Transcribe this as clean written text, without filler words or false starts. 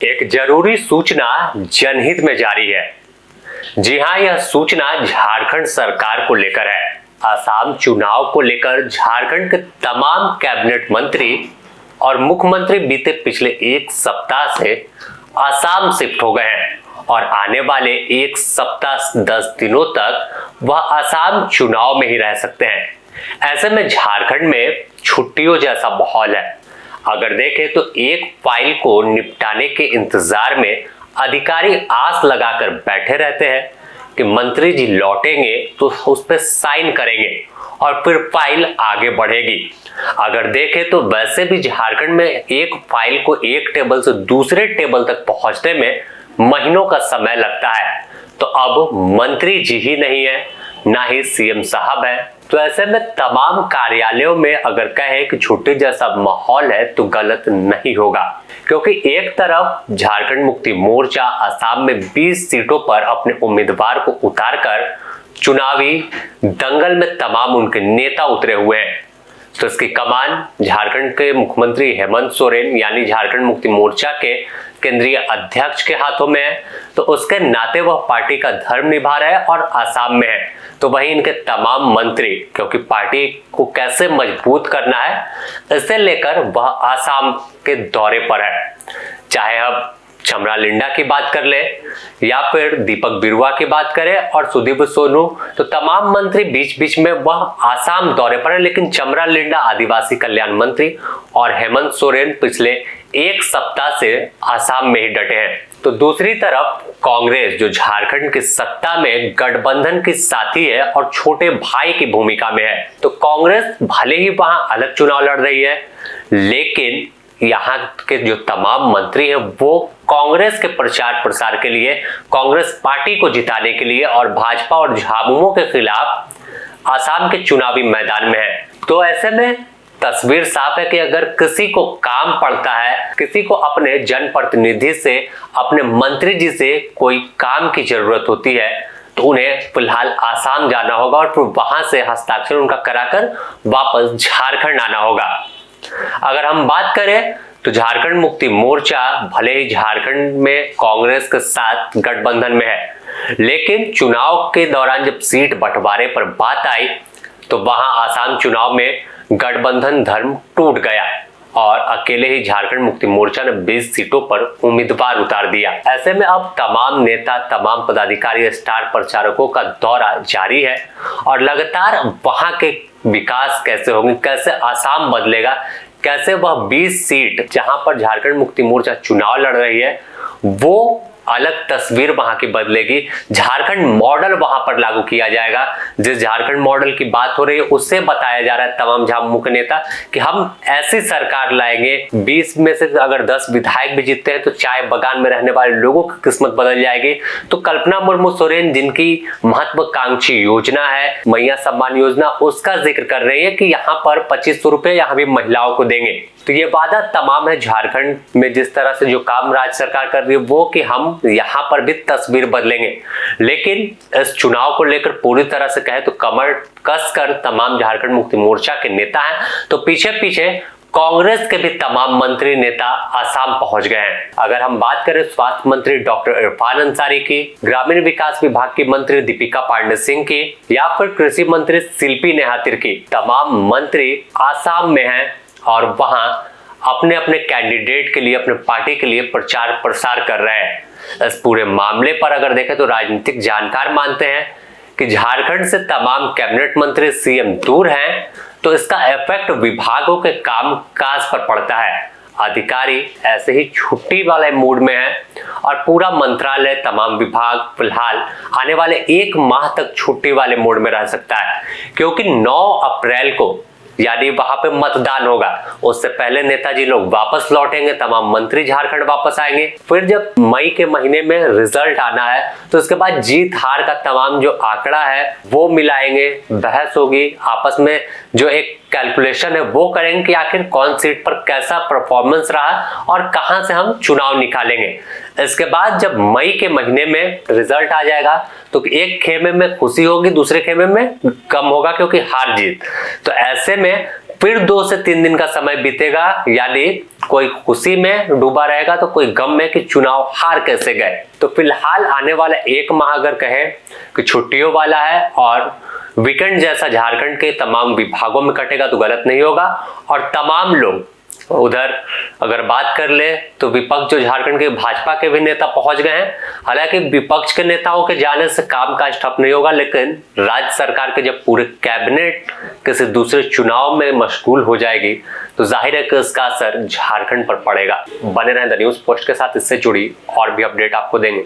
एक जरूरी सूचना जनहित में जारी है। जी हां, यह सूचना झारखंड सरकार को लेकर है। आसाम चुनाव को लेकर झारखंड के तमाम कैबिनेट मंत्री और मुख्यमंत्री बीते पिछले एक सप्ताह से आसाम शिफ्ट हो गए हैं और आने वाले एक सप्ताह 10 दिनों तक वह आसाम चुनाव में ही रह सकते हैं। ऐसे में झारखंड में छुट्टियों जैसा माहौल है। अगर देखें तो एक फाइल को निपटाने के इंतजार में अधिकारी आस लगाकर बैठे रहते हैं कि मंत्री जी लौटेंगे तो उस पर साइन करेंगे और फिर फाइल आगे बढ़ेगी। अगर देखें तो वैसे भी झारखंड में एक फाइल को एक टेबल से दूसरे टेबल तक पहुंचने में महीनों का समय लगता है। तो अब मंत्री जी ही नहीं है, ना ही सीएम साहब है। तो ऐसे में तमाम कार्यालयों में अगर कहे कि छुट्टी जैसा माहौल है तो गलत नहीं होगा, क्योंकि एक तरफ झारखंड मुक्ति मोर्चा आसाम में 20 सीटों पर अपने उम्मीदवार को उतारकर चुनावी दंगल में तमाम उनके नेता उतरे हुए हैं। तो इसकी कमान झारखंड के मुख्यमंत्री हेमंत सोरेन यानी झारखंड मुक्ति मोर्चा के केंद्रीय अध्यक्ष के हाथों में है। तो उसके नाते वह पार्टी का धर्म निभा रहे हैं और आसाम में है। तो वहीं इनके तमाम मंत्री, क्योंकि पार्टी को कैसे मजबूत करना है इसे लेकर वह आसाम के दौरे पर है। चाहे अब चमरा लिंडा की बात कर ले या फिर दीपक बिरुआ की बात करें और सुदीप सोनू, तो तमाम मंत्री बीच बीच में वह आसाम दौरे पर है। लेकिन चमरा लिंडा आदिवासी कल्याण मंत्री और हेमंत सोरेन पिछले एक सप्ताह से आसाम में ही डटे हैं। तो दूसरी तरफ कांग्रेस, जो झारखंड की सत्ता में गठबंधन की साथी है और छोटे भाई की भूमिका में है, तो कांग्रेस भले ही वहां अलग चुनाव लड़ रही है, लेकिन यहाँ के जो तमाम मंत्री हैं वो कांग्रेस के प्रचार प्रसार के लिए, कांग्रेस पार्टी को जिताने के लिए और भाजपा और झामुमो के खिलाफ आसाम के चुनावी मैदान में है। तो ऐसे में तस्वीर साफ है कि अगर किसी को काम पड़ता है, किसी को अपने जनप्रतिनिधि से, अपने मंत्री जी से कोई काम की जरूरत होती है, तो उन्हें फिलहाल आसाम जाना होगा और फिर वहां से हस्ताक्षर उनका कराकर वापस झारखंड आना होगा। अगर हम बात करें तो झारखंड मुक्ति मोर्चा भले ही झारखंड में कांग्रेस के साथ गठबंधन में है, लेकिन चुनाव के दौरान जब सीट बंटवारे पर बात आई तो वहां आसाम चुनाव में गठबंधन धर्म टूट गया और अकेले ही झारखंड मुक्ति मोर्चा ने 20 सीटों पर उम्मीदवार उतार दिया। ऐसे में अब तमाम नेता, तमाम पदाधिकारी, स्टार प्रचारकों का दौरा जारी है और लगातार वहां के विकास कैसे होंगे, कैसे आसाम बदलेगा, कैसे वह 20 सीट जहां पर झारखंड मुक्ति मोर्चा चुनाव लड़ रही है वो अलग तस्वीर वहां की बदलेगी। झारखंड मॉडल वहां पर लागू किया जाएगा। जिस झारखंड मॉडल की बात हो रही है उससे बताया जा रहा है तमाम झामुमो के नेता कि हम ऐसी सरकार लाएंगे, 20 में से अगर 10 विधायक भी जीतते हैं तो चाय बगान में रहने वाले लोगों की किस्मत बदल जाएगी। तो कल्पना मुर्मू सोरेन, जिनकी महत्वाकांक्षी योजना है मैया सम्मान योजना, उसका जिक्र कर रही है कि यहाँ पर 2500 रुपए यहाँ भी महिलाओं को देंगे। तो ये वादा तमाम है झारखंड में जिस तरह से जो काम राज्य सरकार कर रही है वो कि हम यहाँ पर भी तस्वीर बदलेंगे। लेकिन इस चुनाव को लेकर पूरी तरह से कहे तो कमर कस कर तमाम झारखंड मुक्ति मोर्चा के नेता हैं, तो पीछे पीछे कांग्रेस के भी तमाम मंत्री नेता आसाम पहुंच गए हैं। अगर हम बात करें स्वास्थ्य मंत्री डॉक्टर इरफान अंसारी की, ग्रामीण विकास विभाग की मंत्री दीपिका पांडे सिंह की या फिर कृषि मंत्री शिल्पी नेहातिर की, तमाम मंत्री आसाम में हैं और वहां अपने अपने कैंडिडेट के लिए, अपने पार्टी के लिए प्रचार प्रसार कर रहे हैं। इस पूरे मामले पर अगर देखें तो राजनीतिक जानकार मानते हैं कि झारखंड से तमाम कैबिनेट मंत्री, सीएम दूर हैं, तो इसका इफेक्ट विभागों के कामकाज पर पड़ता है। अधिकारी ऐसे ही छुट्टी वाले मूड में है और पूरा मंत्रालय, तमाम विभाग फिलहाल आने वाले 1 माह तक छुट्टी वाले मूड में रह सकता है, क्योंकि 9 अप्रैल को यानी वहां पे मतदान होगा। उससे पहले नेताजी लोग वापस लौटेंगे, तमाम मंत्री झारखंड वापस आएंगे। फिर जब मई के महीने में रिजल्ट आना है तो उसके बाद जीत हार का तमाम जो आंकड़ा है वो मिलाएंगे, बहस होगी आपस में, जो एक कैलकुलेशन है वो करेंगे कि आखिर कौन सीट पर कैसा परफॉर्मेंस रहा और कहां से हम चुनाव निकालेंगे। इसके बाद जब मई के महीने में रिजल्ट आ जाएगा तो एक खेमे में खुशी होगी, दूसरे खेमे में कम होगा क्योंकि हार जीत। तो ऐसे में फिर 2 से 3 दिन का समय बीतेगा, यानी कोई खुशी में डूबा रहेगा तो कोई गम में कि चुनाव हार कैसे गए। तो फिलहाल आने वाला एक माह अगर कहें कि छुट्टियों वाला है और वीकेंड जैसा झारखंड के तमाम विभागों में कटेगा तो गलत नहीं होगा। और तमाम लोग उधर अगर बात कर ले तो विपक्ष जो झारखंड के भाजपा के भी नेता पहुंच गए हैं। हालांकि विपक्ष के नेताओं के जाने से काम काज ठप नहीं होगा, लेकिन राज्य सरकार के जब पूरे कैबिनेट किसी दूसरे चुनाव में मशगूल हो जाएगी तो जाहिर है कि इसका असर झारखंड पर पड़ेगा। बने रहें द न्यूज़ पोस्ट के साथ, इससे जुड़ी और भी अपडेट आपको देंगे।